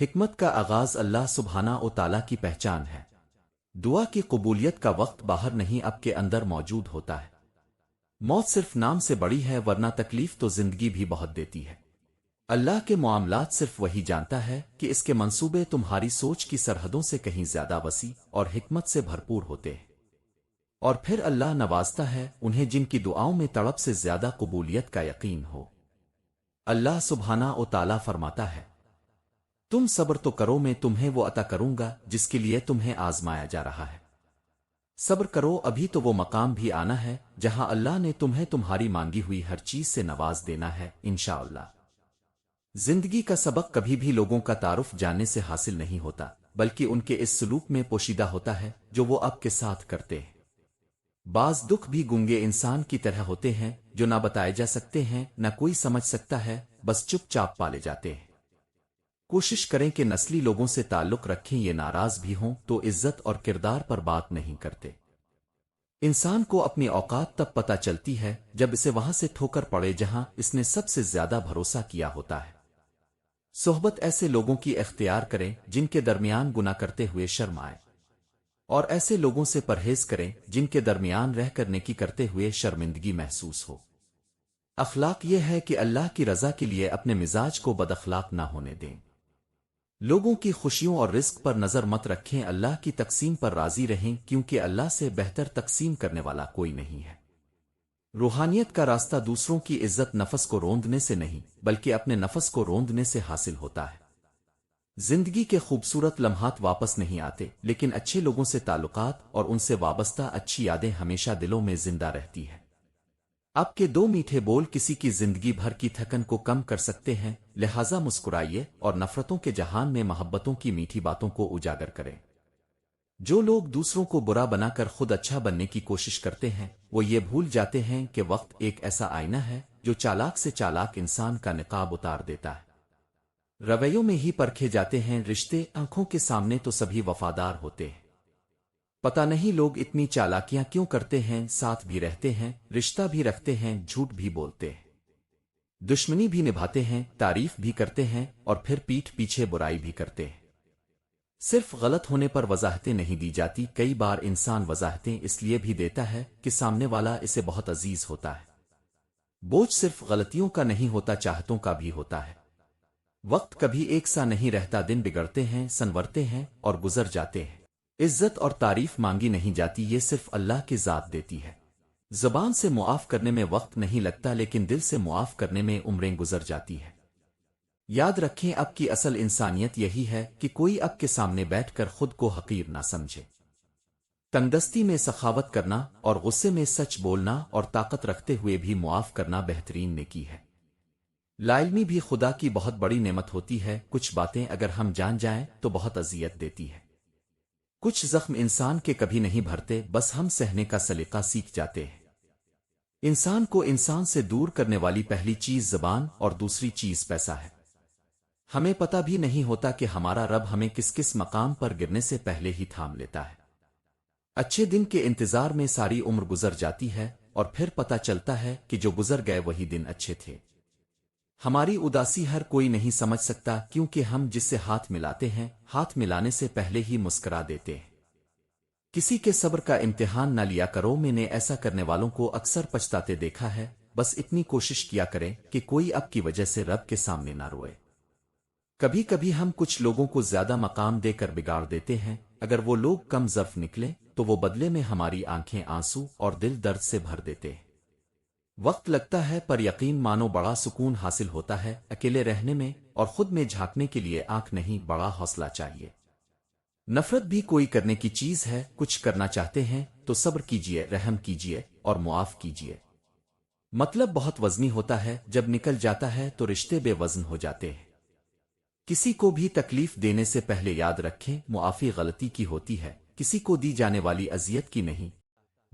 حکمت کا آغاز اللہ سبحانہ و تعالیٰ کی پہچان ہے۔ دعا کی قبولیت کا وقت باہر نہیں اب کے اندر موجود ہوتا ہے۔ موت صرف نام سے بڑی ہے ورنہ تکلیف تو زندگی بھی بہت دیتی ہے۔ اللہ کے معاملات صرف وہی جانتا ہے کہ اس کے منصوبے تمہاری سوچ کی سرحدوں سے کہیں زیادہ وسیع اور حکمت سے بھرپور ہوتے ہیں۔ اور پھر اللہ نوازتا ہے انہیں جن کی دعاؤں میں تڑپ سے زیادہ قبولیت کا یقین ہو۔ اللہ سبحانہ و تعالیٰ فرماتا ہے، تم صبر تو کرو میں تمہیں وہ عطا کروں گا جس کے لیے تمہیں آزمایا جا رہا ہے۔ صبر کرو ابھی تو وہ مقام بھی آنا ہے جہاں اللہ نے تمہیں تمہاری مانگی ہوئی ہر چیز سے نواز دینا ہے انشاءاللہ۔ زندگی کا سبق کبھی بھی لوگوں کا تعارف جاننے سے حاصل نہیں ہوتا بلکہ ان کے اس سلوک میں پوشیدہ ہوتا ہے جو وہ اب کے ساتھ کرتے ہیں۔ بعض دکھ بھی گنگے انسان کی طرح ہوتے ہیں جو نہ بتائے جا سکتے ہیں نہ کوئی سمجھ سکتا ہے، بس چپ چاپ پالے جاتے ہیں۔ کوشش کریں کہ نسلی لوگوں سے تعلق رکھیں، یہ ناراض بھی ہوں تو عزت اور کردار پر بات نہیں کرتے۔ انسان کو اپنی اوقات تب پتہ چلتی ہے جب اسے وہاں سے ٹھوکر پڑے جہاں اس نے سب سے زیادہ بھروسہ کیا ہوتا ہے۔ صحبت ایسے لوگوں کی اختیار کریں جن کے درمیان گناہ کرتے ہوئے شرم آئے، اور ایسے لوگوں سے پرہیز کریں جن کے درمیان رہ کر نیکی کرتے ہوئے شرمندگی محسوس ہو۔ اخلاق یہ ہے کہ اللہ کی رضا کے لیے اپنے مزاج کو بد اخلاق نہ ہونے دیں۔ لوگوں کی خوشیوں اور رزق پر نظر مت رکھیں، اللہ کی تقسیم پر راضی رہیں کیونکہ اللہ سے بہتر تقسیم کرنے والا کوئی نہیں ہے۔ روحانیت کا راستہ دوسروں کی عزت نفس کو روندنے سے نہیں بلکہ اپنے نفس کو روندنے سے حاصل ہوتا ہے۔ زندگی کے خوبصورت لمحات واپس نہیں آتے لیکن اچھے لوگوں سے تعلقات اور ان سے وابستہ اچھی یادیں ہمیشہ دلوں میں زندہ رہتی ہیں۔ آپ کے دو میٹھے بول کسی کی زندگی بھر کی تھکن کو کم کر سکتے ہیں، لہٰذا مسکرائیے اور نفرتوں کے جہان میں محبتوں کی میٹھی باتوں کو اجاگر کریں۔ جو لوگ دوسروں کو برا بنا کر خود اچھا بننے کی کوشش کرتے ہیں وہ یہ بھول جاتے ہیں کہ وقت ایک ایسا آئینہ ہے جو چالاک سے چالاک انسان کا نقاب اتار دیتا ہے۔ رویوں میں ہی پرکھے جاتے ہیں رشتے، آنکھوں کے سامنے تو سبھی وفادار ہوتے ہیں۔ پتہ نہیں لوگ اتنی چالاکیاں کیوں کرتے ہیں، ساتھ بھی رہتے ہیں، رشتہ بھی رکھتے ہیں، جھوٹ بھی بولتے ہیں، دشمنی بھی نبھاتے ہیں، تعریف بھی کرتے ہیں اور پھر پیٹھ پیچھے برائی بھی کرتے ہیں۔ صرف غلط ہونے پر وضاحتیں نہیں دی جاتی، کئی بار انسان وضاحتیں اس لیے بھی دیتا ہے کہ سامنے والا اسے بہت عزیز ہوتا ہے۔ بوجھ صرف غلطیوں کا نہیں ہوتا، چاہتوں کا بھی ہوتا ہے۔ وقت کبھی ایک سا نہیں رہتا، دن بگڑتے ہیں، سنورتے ہیں اور گزر جاتے ہیں۔ عزت اور تعریف مانگی نہیں جاتی، یہ صرف اللہ کی ذات دیتی ہے۔ زبان سے معاف کرنے میں وقت نہیں لگتا لیکن دل سے معاف کرنے میں عمریں گزر جاتی ہے۔ یاد رکھیں اب کی اصل انسانیت یہی ہے کہ کوئی اب کے سامنے بیٹھ کر خود کو حقیر نہ سمجھے۔ تنگدستی میں سخاوت کرنا اور غصے میں سچ بولنا اور طاقت رکھتے ہوئے بھی معاف کرنا بہترین نیکی ہے۔ لاعلمی بھی خدا کی بہت بڑی نعمت ہوتی ہے، کچھ باتیں اگر ہم جان جائیں تو بہت اذیت دیتی ہے۔ کچھ زخم انسان کے کبھی نہیں بھرتے، بس ہم سہنے کا سلیقہ سیکھ جاتے ہیں۔ انسان کو انسان سے دور کرنے والی پہلی چیز زبان اور دوسری چیز پیسہ ہے۔ ہمیں پتہ بھی نہیں ہوتا کہ ہمارا رب ہمیں کس کس مقام پر گرنے سے پہلے ہی تھام لیتا ہے۔ اچھے دن کے انتظار میں ساری عمر گزر جاتی ہے اور پھر پتہ چلتا ہے کہ جو گزر گئے وہی دن اچھے تھے۔ ہماری اداسی ہر کوئی نہیں سمجھ سکتا کیونکہ ہم جس سے ہاتھ ملاتے ہیں ہاتھ ملانے سے پہلے ہی مسکرا دیتے ہیں۔ کسی کے صبر کا امتحان نہ لیا کرو، میں نے ایسا کرنے والوں کو اکثر پچھتاتے دیکھا ہے۔ بس اتنی کوشش کیا کریں کہ کوئی اب کی وجہ سے رب کے سامنے نہ روئے۔ کبھی کبھی ہم کچھ لوگوں کو زیادہ مقام دے کر بگاڑ دیتے ہیں، اگر وہ لوگ کم ظرف نکلیں تو وہ بدلے میں ہماری آنکھیں آنسو اور دل درد سے بھر دیتے ہیں۔ وقت لگتا ہے پر یقین مانو بڑا سکون حاصل ہوتا ہے اکیلے رہنے میں، اور خود میں جھانکنے کے لیے آنکھ نہیں بڑا حوصلہ چاہیے۔ نفرت بھی کوئی کرنے کی چیز ہے، کچھ کرنا چاہتے ہیں تو صبر کیجیے، رحم کیجیے اور معاف کیجیے۔ مطلب بہت وزنی ہوتا ہے، جب نکل جاتا ہے تو رشتے بے وزن ہو جاتے ہیں۔ کسی کو بھی تکلیف دینے سے پہلے یاد رکھیں معافی غلطی کی ہوتی ہے، کسی کو دی جانے والی اذیت کی نہیں۔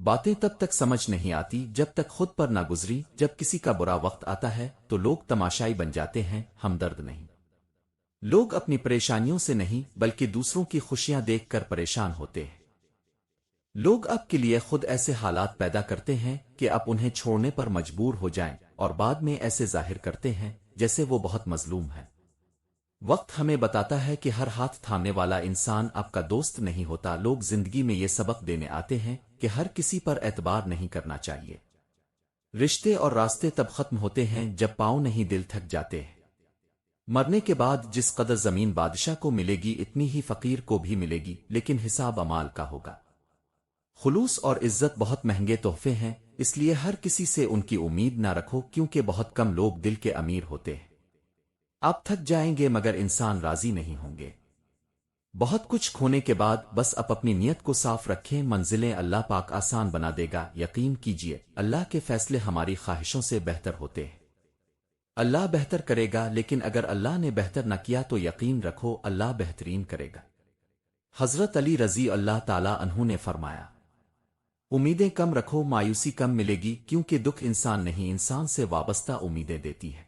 باتیں تب تک سمجھ نہیں آتی جب تک خود پر نہ گزری، جب کسی کا برا وقت آتا ہے تو لوگ تماشائی بن جاتے ہیں، ہمدرد نہیں۔ لوگ اپنی پریشانیوں سے نہیں بلکہ دوسروں کی خوشیاں دیکھ کر پریشان ہوتے ہیں۔ لوگ اب کے لیے خود ایسے حالات پیدا کرتے ہیں کہ اب انہیں چھوڑنے پر مجبور ہو جائیں اور بعد میں ایسے ظاہر کرتے ہیں جیسے وہ بہت مظلوم ہے۔ وقت ہمیں بتاتا ہے کہ ہر ہاتھ تھامنے والا انسان آپ کا دوست نہیں ہوتا۔ لوگ زندگی میں یہ سبق دینے آتے ہیں کہ ہر کسی پر اعتبار نہیں کرنا چاہیے۔ رشتے اور راستے تب ختم ہوتے ہیں جب پاؤں نہیں دل تھک جاتے ہیں۔ مرنے کے بعد جس قدر زمین بادشاہ کو ملے گی اتنی ہی فقیر کو بھی ملے گی، لیکن حساب اعمال کا ہوگا۔ خلوص اور عزت بہت مہنگے تحفے ہیں، اس لیے ہر کسی سے ان کی امید نہ رکھو، کیونکہ بہت کم لوگ دل کے امیر ہوتے ہیں۔ آپ تھک جائیں گے مگر انسان راضی نہیں ہوں گے۔ بہت کچھ کھونے کے بعد بس آپ اپنی نیت کو صاف رکھیں، منزلیں اللہ پاک آسان بنا دے گا۔ یقین کیجئے اللہ کے فیصلے ہماری خواہشوں سے بہتر ہوتے ہیں۔ اللہ بہتر کرے گا، لیکن اگر اللہ نے بہتر نہ کیا تو یقین رکھو اللہ بہترین کرے گا۔ حضرت علی رضی اللہ تعالی عنہ نے فرمایا، امیدیں کم رکھو، مایوسی کم ملے گی، کیونکہ دکھ انسان نہیں انسان سے وابستہ امیدیں دیتی ہے۔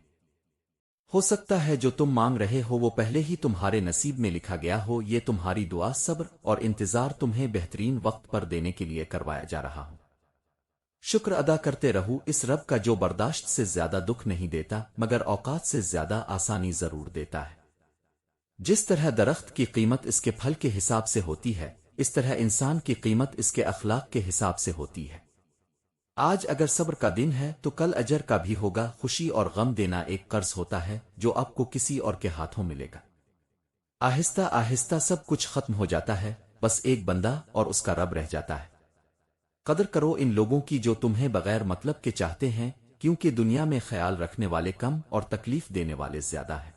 ہو سکتا ہے جو تم مانگ رہے ہو وہ پہلے ہی تمہارے نصیب میں لکھا گیا ہو۔ یہ تمہاری دعا، صبر اور انتظار تمہیں بہترین وقت پر دینے کے لیے کروایا جا رہا ہو۔ شکر ادا کرتے رہو اس رب کا جو برداشت سے زیادہ دکھ نہیں دیتا مگر اوقات سے زیادہ آسانی ضرور دیتا ہے۔ جس طرح درخت کی قیمت اس کے پھل کے حساب سے ہوتی ہے، اس طرح انسان کی قیمت اس کے اخلاق کے حساب سے ہوتی ہے۔ آج اگر صبر کا دن ہے تو کل اجر کا بھی ہوگا۔ خوشی اور غم دینا ایک قرض ہوتا ہے جو آپ کو کسی اور کے ہاتھوں ملے گا۔ آہستہ آہستہ سب کچھ ختم ہو جاتا ہے، بس ایک بندہ اور اس کا رب رہ جاتا ہے۔ قدر کرو ان لوگوں کی جو تمہیں بغیر مطلب کے چاہتے ہیں، کیونکہ دنیا میں خیال رکھنے والے کم اور تکلیف دینے والے زیادہ ہیں۔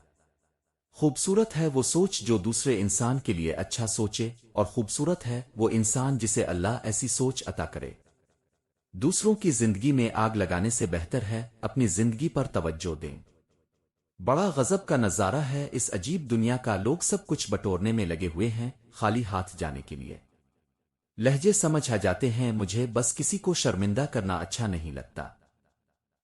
خوبصورت ہے وہ سوچ جو دوسرے انسان کے لیے اچھا سوچے، اور خوبصورت ہے وہ انسان جسے اللہ ایسی سوچ عطا کرے۔ دوسروں کی زندگی میں آگ لگانے سے بہتر ہے اپنی زندگی پر توجہ دیں۔ بڑا غضب کا نظارہ ہے اس عجیب دنیا کا، لوگ سب کچھ بٹورنے میں لگے ہوئے ہیں خالی ہاتھ جانے کے لیے۔ لہجے سمجھ آ جاتے ہیں مجھے، بس کسی کو شرمندہ کرنا اچھا نہیں لگتا۔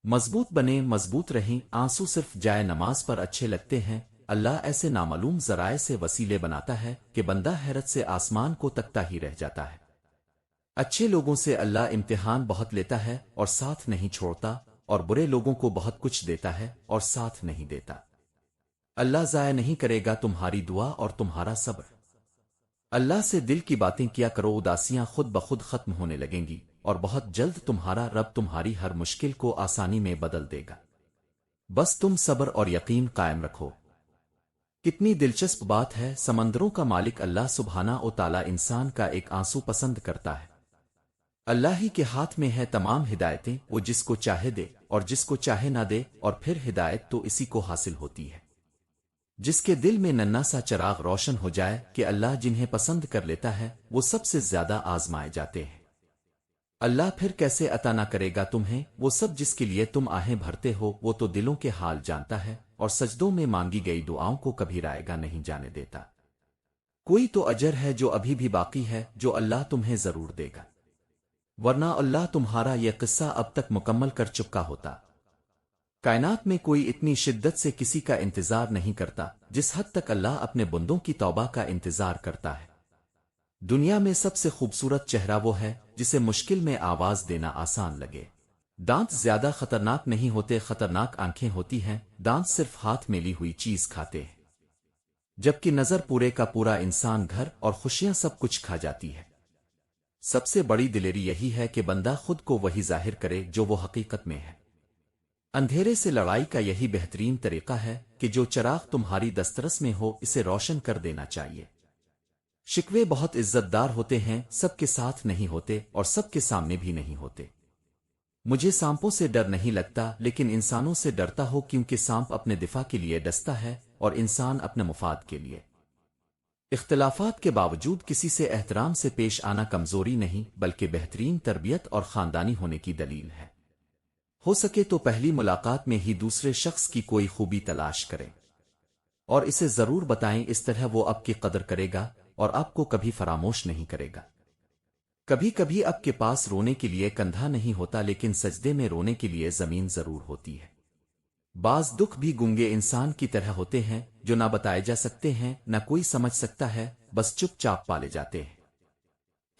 مضبوط بنیں، مضبوط رہیں، آنسو صرف جائے نماز پر اچھے لگتے ہیں۔ اللہ ایسے نامعلوم ذرائع سے وسیلے بناتا ہے کہ بندہ حیرت سے آسمان کو تکتا ہی رہ جاتا ہے۔ اچھے لوگوں سے اللہ امتحان بہت لیتا ہے اور ساتھ نہیں چھوڑتا، اور برے لوگوں کو بہت کچھ دیتا ہے اور ساتھ نہیں دیتا۔ اللہ ضائع نہیں کرے گا تمہاری دعا اور تمہارا صبر۔ اللہ سے دل کی باتیں کیا کرو، اداسیاں خود بخود ختم ہونے لگیں گی، اور بہت جلد تمہارا رب تمہاری ہر مشکل کو آسانی میں بدل دے گا۔ بس تم صبر اور یقین قائم رکھو۔ کتنی دلچسپ بات ہے، سمندروں کا مالک اللہ سبحانہ و تعالی انسان کا ایک آنسو پسند کرتا ہے۔ اللہ ہی کے ہاتھ میں ہے تمام ہدایتیں، وہ جس کو چاہے دے اور جس کو چاہے نہ دے، اور پھر ہدایت تو اسی کو حاصل ہوتی ہے جس کے دل میں ننھا سا چراغ روشن ہو جائے کہ اللہ جنہیں پسند کر لیتا ہے وہ سب سے زیادہ آزمائے جاتے ہیں۔ اللہ پھر کیسے عطا نہ کرے گا تمہیں وہ سب جس کے لیے تم آہیں بھرتے ہو، وہ تو دلوں کے حال جانتا ہے، اور سجدوں میں مانگی گئی دعاؤں کو کبھی رائے گا نہیں جانے دیتا۔ کوئی تو اجر ہے جو ابھی بھی باقی ہے جو اللہ تمہیں ضرور دے گا، ورنہ اللہ تمہارا یہ قصہ اب تک مکمل کر چکا ہوتا۔ کائنات میں کوئی اتنی شدت سے کسی کا انتظار نہیں کرتا جس حد تک اللہ اپنے بندوں کی توبہ کا انتظار کرتا ہے۔ دنیا میں سب سے خوبصورت چہرہ وہ ہے جسے مشکل میں آواز دینا آسان لگے۔ دانت زیادہ خطرناک نہیں ہوتے، خطرناک آنکھیں ہوتی ہیں، دانت صرف ہاتھ میلی ہوئی چیز کھاتے ہیں، جبکہ نظر پورے کا پورا انسان گھر اور خوشیاں سب کچھ کھا جاتی ہے۔ سب سے بڑی دلیری یہی ہے کہ بندہ خود کو وہی ظاہر کرے جو وہ حقیقت میں ہے۔ اندھیرے سے لڑائی کا یہی بہترین طریقہ ہے کہ جو چراغ تمہاری دسترس میں ہو اسے روشن کر دینا چاہیے۔ شکوے بہت عزت دار ہوتے ہیں، سب کے ساتھ نہیں ہوتے اور سب کے سامنے بھی نہیں ہوتے۔ مجھے سانپوں سے ڈر نہیں لگتا، لیکن انسانوں سے ڈرتا ہو، کیونکہ سانپ اپنے دفاع کے لیے ڈستا ہے اور انسان اپنے مفاد کے لیے۔ اختلافات کے باوجود کسی سے احترام سے پیش آنا کمزوری نہیں بلکہ بہترین تربیت اور خاندانی ہونے کی دلیل ہے۔ ہو سکے تو پہلی ملاقات میں ہی دوسرے شخص کی کوئی خوبی تلاش کریں اور اسے ضرور بتائیں، اس طرح وہ آپ کی قدر کرے گا اور آپ کو کبھی فراموش نہیں کرے گا۔ کبھی کبھی آپ کے پاس رونے کے لیے کندھا نہیں ہوتا، لیکن سجدے میں رونے کے لیے زمین ضرور ہوتی ہے۔ بعض دکھ بھی گنگے انسان کی طرح ہوتے ہیں جو نہ بتائے جا سکتے ہیں، نہ کوئی سمجھ سکتا ہے، بس چپ چاپ پالے جاتے ہیں۔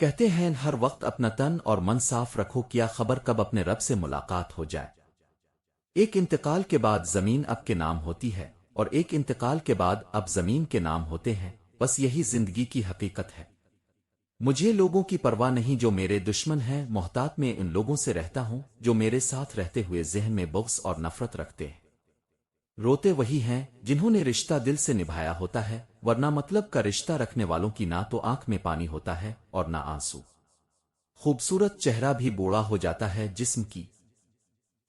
کہتے ہیں ہر وقت اپنا تن اور من صاف رکھو، کیا خبر کب اپنے رب سے ملاقات ہو جائے۔ ایک انتقال کے بعد زمین اب کے نام ہوتی ہے، اور ایک انتقال کے بعد اب زمین کے نام ہوتے ہیں، بس یہی زندگی کی حقیقت ہے۔ مجھے لوگوں کی پرواہ نہیں جو میرے دشمن ہیں، محتاط میں ان لوگوں سے رہتا ہوں جو میرے ساتھ رہتے ہوئے ذہن میں بغض اور نفرت رکھتے ہیں۔ روتے وہی ہیں جنہوں نے رشتہ دل سے نبھایا ہوتا ہے، ورنہ مطلب کا رشتہ رکھنے والوں کی نہ تو آنکھ میں پانی ہوتا ہے اور نہ آنسو۔ خوبصورت چہرہ بھی بوڑھا ہو جاتا ہے، جسم کی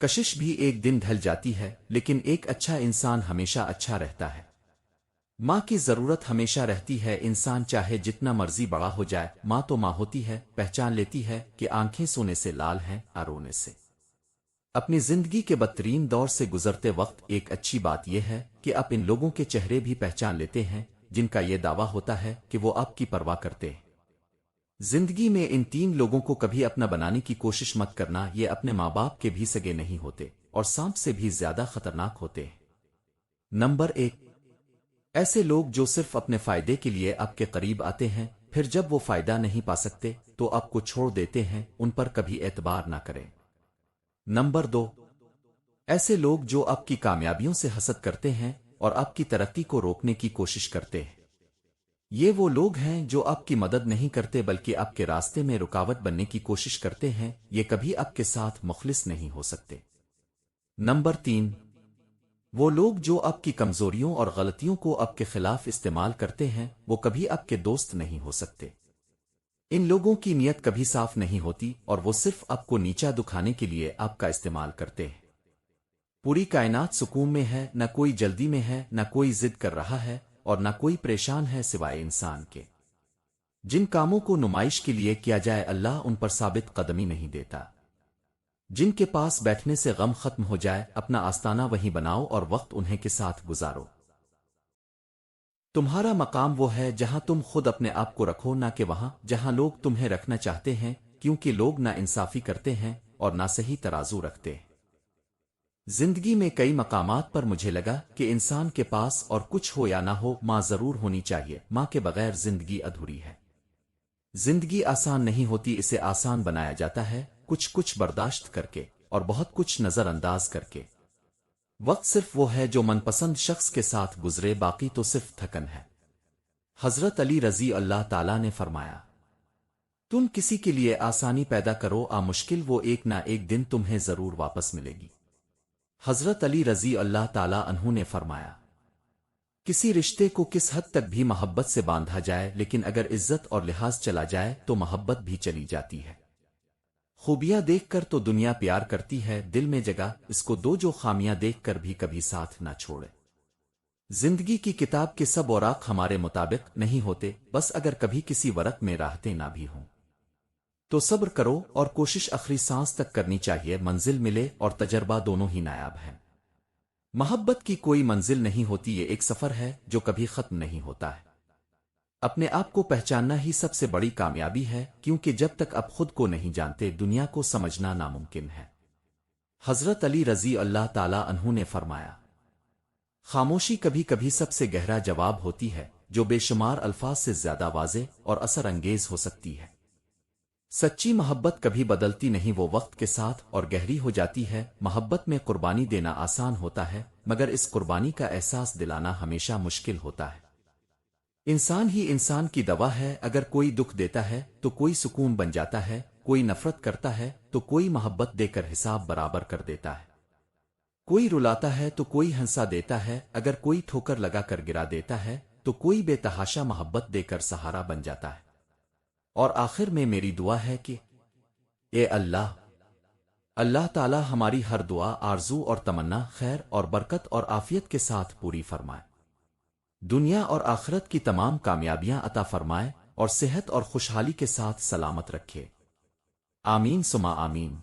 کشش بھی ایک دن ڈھل جاتی ہے، لیکن ایک اچھا انسان ہمیشہ اچھا رہتا ہے۔ ماں کی ضرورت ہمیشہ رہتی ہے، انسان چاہے جتنا مرضی بڑا ہو جائے، ماں تو ماں ہوتی ہے، پہچان لیتی ہے کہ آنکھیں سونے سے لال ہیں اور رونے سے۔ اپنی زندگی کے بدترین دور سے گزرتے وقت ایک اچھی بات یہ ہے کہ آپ ان لوگوں کے چہرے بھی پہچان لیتے ہیں جن کا یہ دعویٰ ہوتا ہے کہ وہ آپ کی پرواہ کرتے ہیں۔ زندگی میں ان تین لوگوں کو کبھی اپنا بنانے کی کوشش مت کرنا، یہ اپنے ماں باپ کے بھی سگے نہیں ہوتے اور سانپ سے بھی زیادہ خطرناک ہوتے ہیں۔ نمبر 1، ایسے لوگ جو صرف اپنے فائدے کے لیے آپ کے قریب آتے ہیں، پھر جب وہ فائدہ نہیں پا سکتے تو آپ کو چھوڑ دیتے ہیں، ان پر کبھی اعتبار نہ کریں۔ نمبر 2، ایسے لوگ جو آپ کی کامیابیوں سے حسد کرتے ہیں اور آپ کی ترقی کو روکنے کی کوشش کرتے ہیں۔ یہ وہ لوگ ہیں جو آپ کی مدد نہیں کرتے بلکہ آپ کے راستے میں رکاوٹ بننے کی کوشش کرتے ہیں، یہ کبھی آپ کے ساتھ مخلص نہیں ہو سکتے۔ نمبر 3، وہ لوگ جو آپ کی کمزوریوں اور غلطیوں کو آپ کے خلاف استعمال کرتے ہیں، وہ کبھی آپ کے دوست نہیں ہو سکتے۔ ان لوگوں کی نیت کبھی صاف نہیں ہوتی اور وہ صرف آپ کو نیچا دکھانے کے لیے آپ کا استعمال کرتے ہیں۔ پوری کائنات سکون میں ہے، نہ کوئی جلدی میں ہے، نہ کوئی ضد کر رہا ہے اور نہ کوئی پریشان ہے سوائے انسان کے۔ جن کاموں کو نمائش کے لیے کیا جائے اللہ ان پر ثابت قدمی نہیں دیتا۔ جن کے پاس بیٹھنے سے غم ختم ہو جائے اپنا آستانہ وہیں بناؤ اور وقت انہیں کے ساتھ گزارو۔ تمہارا مقام وہ ہے جہاں تم خود اپنے آپ کو رکھو، نہ کہ وہاں جہاں لوگ تمہیں رکھنا چاہتے ہیں، کیونکہ لوگ نا انصافی کرتے ہیں اور نہ صحیح ترازو رکھتے ہیں۔ زندگی میں کئی مقامات پر مجھے لگا کہ انسان کے پاس اور کچھ ہو یا نہ ہو، ماں ضرور ہونی چاہیے۔ ماں کے بغیر زندگی ادھوری ہے۔ زندگی آسان نہیں ہوتی، اسے آسان بنایا جاتا ہے کچھ برداشت کر کے اور بہت کچھ نظر انداز کر کے۔ وقت صرف وہ ہے جو من پسند شخص کے ساتھ گزرے، باقی تو صرف تھکن ہے۔ حضرت علی رضی اللہ تعالیٰ نے فرمایا، تم کسی کے لیے آسانی پیدا کرو، مشکل وہ ایک نہ ایک دن تمہیں ضرور واپس ملے گی۔ حضرت علی رضی اللہ تعالیٰ عنہ نے فرمایا، کسی رشتے کو کس حد تک بھی محبت سے باندھا جائے، لیکن اگر عزت اور لحاظ چلا جائے تو محبت بھی چلی جاتی ہے۔ خوبیاں دیکھ کر تو دنیا پیار کرتی ہے، دل میں جگہ اس کو دو جو خامیاں دیکھ کر بھی کبھی ساتھ نہ چھوڑے۔ زندگی کی کتاب کے سب اوراق ہمارے مطابق نہیں ہوتے، بس اگر کبھی کسی ورق میں راحتیں نہ بھی ہوں تو صبر کرو اور کوشش آخری سانس تک کرنی چاہیے، منزل ملے اور تجربہ دونوں ہی نایاب ہیں۔ محبت کی کوئی منزل نہیں ہوتی، یہ ایک سفر ہے جو کبھی ختم نہیں ہوتا ہے۔ اپنے آپ کو پہچاننا ہی سب سے بڑی کامیابی ہے، کیونکہ جب تک آپ خود کو نہیں جانتے دنیا کو سمجھنا ناممکن ہے۔ حضرت علی رضی اللہ تعالیٰ عنہ نے فرمایا، خاموشی کبھی کبھی سب سے گہرا جواب ہوتی ہے، جو بے شمار الفاظ سے زیادہ واضح اور اثر انگیز ہو سکتی ہے۔ سچی محبت کبھی بدلتی نہیں، وہ وقت کے ساتھ اور گہری ہو جاتی ہے۔ محبت میں قربانی دینا آسان ہوتا ہے، مگر اس قربانی کا احساس دلانا ہمیشہ مشکل ہوتا ہے۔ انسان ہی انسان کی دوا ہے، اگر کوئی دکھ دیتا ہے تو کوئی سکون بن جاتا ہے، کوئی نفرت کرتا ہے تو کوئی محبت دے کر حساب برابر کر دیتا ہے، کوئی رلاتا ہے تو کوئی ہنسا دیتا ہے، اگر کوئی ٹھوکر لگا کر گرا دیتا ہے تو کوئی بے تحاشا محبت دے کر سہارا بن جاتا ہے۔ اور آخر میں میری دعا ہے کہ اے اللہ تعالی ہماری ہر دعا، آرزو اور تمنا خیر اور برکت اور عافیت کے ساتھ پوری فرمائے، دنیا اور آخرت کی تمام کامیابیاں عطا فرمائے اور صحت اور خوشحالی کے ساتھ سلامت رکھے۔ آمین ثم آمین۔